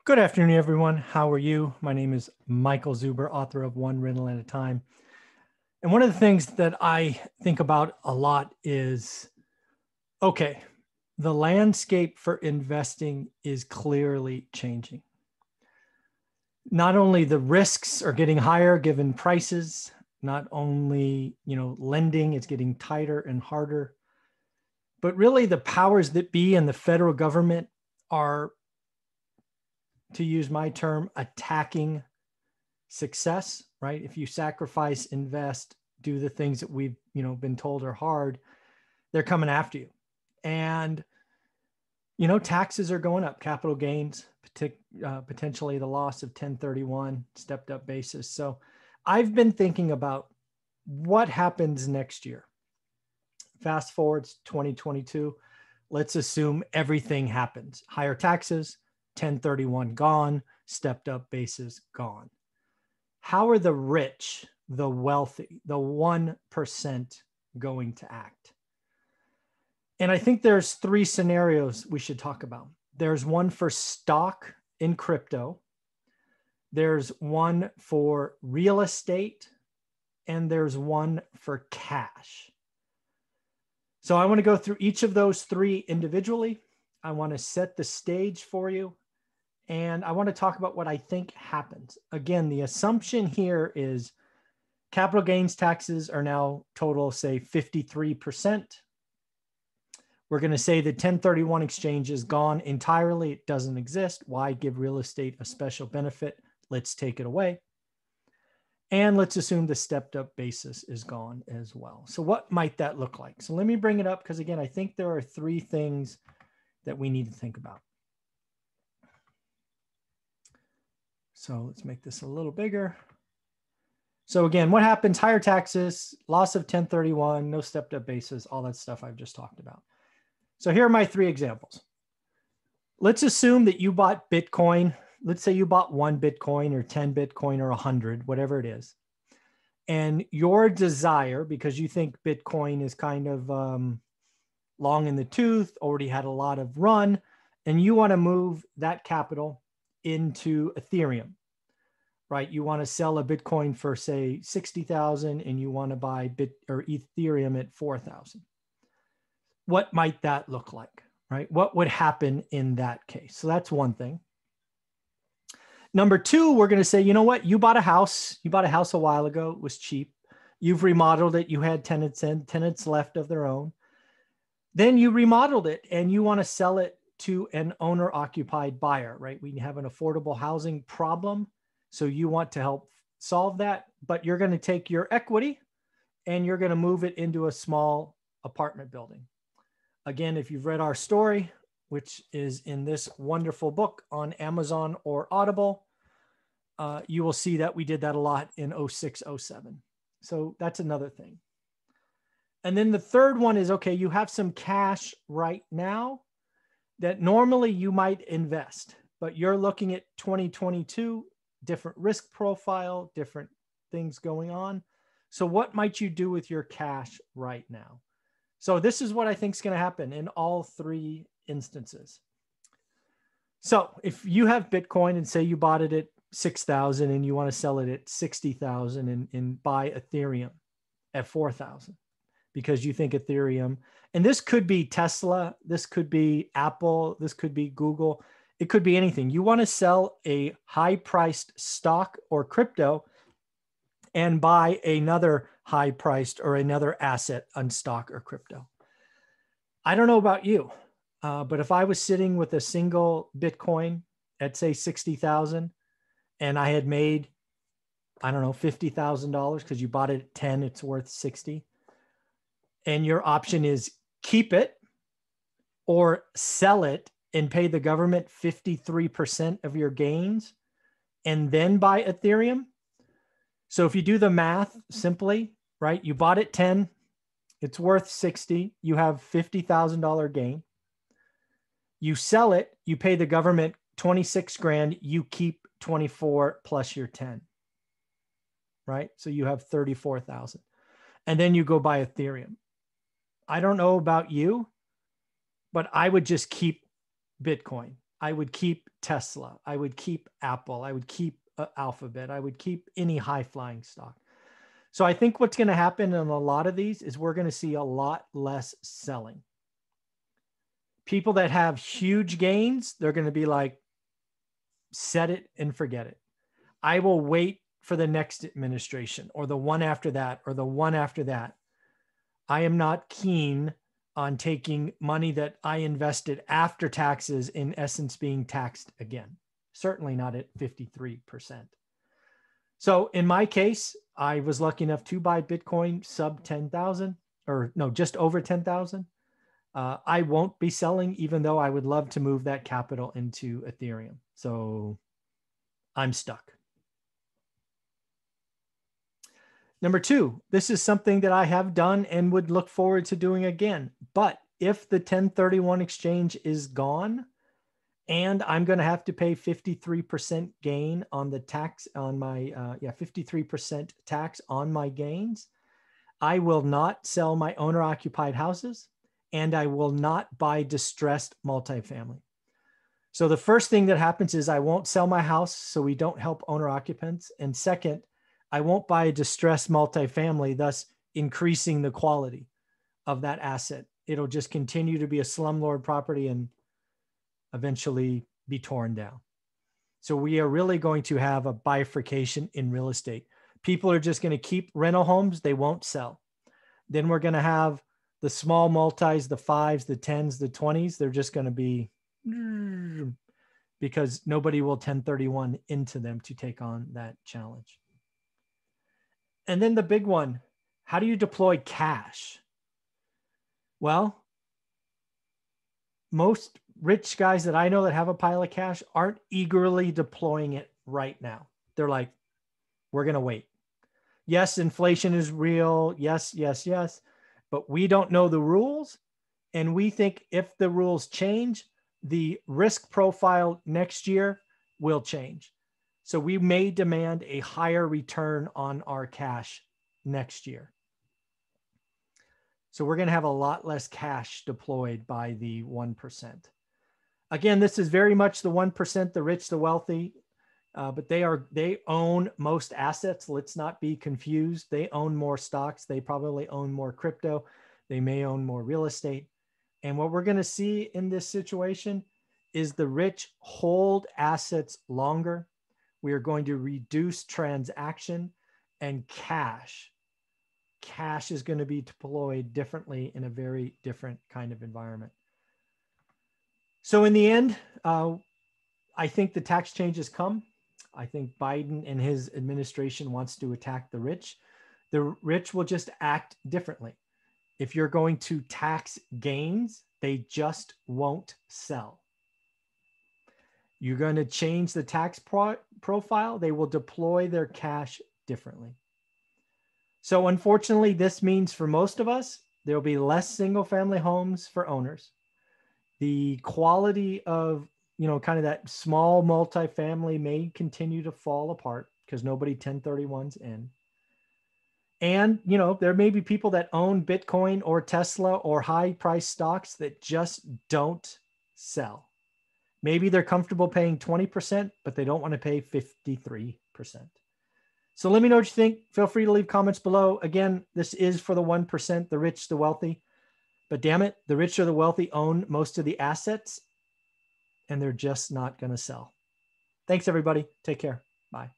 Good afternoon, everyone. How are you? My name is Michael Zuber, author of One Rental at a Time. And one of the things that I think about a lot is, okay, the landscape for investing is clearly changing. Not only the risks are getting higher given prices, not only, lending is getting tighter and harder, but really the powers that be and the federal government are, to use my term, attacking success, right? If you sacrifice, invest, do the things that we've, been told are hard, they're coming after you. And, taxes are going up, capital gains, potentially the loss of 1031, stepped up basis. So I've been thinking about what happens next year. Fast forward to 2022. Let's assume everything happens. Higher taxes, 1031 gone, stepped up basis gone. How are the rich, the wealthy, the 1% going to act? And I think there's three scenarios we should talk about. There's one for stock in crypto. There's one for real estate, and there's one for cash. So I want to go through each of those three individually. I want to set the stage for you. And I want to talk about what I think happens. Again, the assumption here is capital gains taxes are now total, say, 53%. We're going to say the 1031 exchange is gone entirely. It doesn't exist. Why give real estate a special benefit? Let's take it away. And let's assume the stepped up basis is gone as well. So what might that look like? So let me bring it up because, again, I think there are three things that we need to think about. So let's make this a little bigger. So again, what happens? Higher taxes, loss of 1031, no stepped up basis, all that stuff I've just talked about. So here are my three examples. Let's assume that you bought Bitcoin. Let's say you bought 1 Bitcoin or 10 Bitcoin or 100, whatever it is. And your desire, because you think Bitcoin is kind of long in the tooth, already had a lot of run, and you want to move that capital into Ethereum, right? You want to sell a Bitcoin for, say, 60,000 and you want to buy Ethereum at 4,000. What might that look like, right? What would happen in that case? So that's one thing. Number two, we're going to say, you know what? You bought a house. You bought a house a while ago. It was cheap. You've remodeled it. You had tenants left of their own. Then you remodeled it and you want to sell it to an owner-occupied buyer, right? We have an affordable housing problem. So you want to help solve that, but you're going to take your equity and you're going to move it into a small apartment building. Again, if you've read our story, which is in this wonderful book on Amazon or Audible, you will see that we did that a lot in 06, 07. So that's another thing. And then the third one is, okay, you have some cash right now that normally you might invest, but you're looking at 2022, different risk profile, different things going on. So what might you do with your cash right now? So this is what I think is going to happen in all three instances. So if you have Bitcoin and say you bought it at 6,000 and you want to sell it at 60,000 and buy Ethereum at 4,000 because you think Ethereum, and this could be Tesla, this could be Apple, this could be Google, it could be anything. You want to sell a high-priced stock or crypto and buy another high-priced or another asset on stock or crypto. I don't know about you, but if I was sitting with a single Bitcoin at, say, 60,000 and I had made, I don't know, $50,000 because you bought it at 10, it's worth 60. And your option is keep it or sell it and pay the government 53% of your gains and then buy Ethereum. So if you do the math simply, right, you bought it 10, it's worth 60, you have $50,000 gain. You sell it, you pay the government 26 grand, you keep 24 plus your 10, right? So you have 34,000. And then you go buy Ethereum. I don't know about you, but I would just keep Bitcoin. I would keep Tesla. I would keep Apple. I would keep Alphabet. I would keep any high flying stock. So I think what's going to happen in a lot of these is we're going to see a lot less selling. People that have huge gains, they're going to be like, set it and forget it. I will wait for the next administration or the one after that or the one after that. I am not keen on taking money that I invested after taxes, in essence, being taxed again. Certainly not at 53%. So in my case, I was lucky enough to buy Bitcoin sub 10,000, or no, just over 10,000. I won't be selling, even though I would love to move that capital into Ethereum. So I'm stuck. Number two, this is something that I have done and would look forward to doing again. But if the 1031 exchange is gone and I'm going to have to pay 53% gain on the tax on my, 53% tax on my gains, I will not sell my owner occupied houses and I will not buy distressed multifamily. So the first thing that happens is I won't sell my house so we don't help owner occupants. And second, I won't buy a distressed multifamily, thus increasing the quality of that asset. It'll just continue to be a slumlord property and eventually be torn down. So we are really going to have a bifurcation in real estate. People are just going to keep rental homes. They won't sell. Then we're going to have the small multis, the 5s, the 10s, the 20s. They're just going to be, because nobody will 1031 into them to take on that challenge. And then the big one, how do you deploy cash? Well, most rich guys that I know that have a pile of cash aren't eagerly deploying it right now. They're like, we're going to wait. Yes, inflation is real. Yes, yes, yes. But we don't know the rules. And we think if the rules change, the risk profile next year will change. So we may demand a higher return on our cash next year. So we're going to have a lot less cash deployed by the 1%. Again, this is very much the 1%, the rich, the wealthy, but they own most assets. Let's not be confused. They own more stocks. They probably own more crypto. They may own more real estate. And what we're going to see in this situation is the rich hold assets longer. We are going to reduce transaction, and cash is going to be deployed differently in a very different kind of environment. So in the end, I think the tax changes come. I think Biden and his administration wants to attack the rich. The rich will just act differently. If you're going to tax gains, they just won't sell. You're going to change the tax profile, they will deploy their cash differently. So unfortunately, this means for most of us, there will be less single family homes for owners. The quality of, kind of that small multifamily may continue to fall apart because nobody 1031s in. And, there may be people that own Bitcoin or Tesla or high price stocks that just don't sell. Maybe they're comfortable paying 20%, but they don't want to pay 53%. So let me know what you think. Feel free to leave comments below. Again, this is for the 1%, the rich, the wealthy. But damn it, the rich or the wealthy own most of the assets, and they're just not going to sell. Thanks, everybody. Take care. Bye.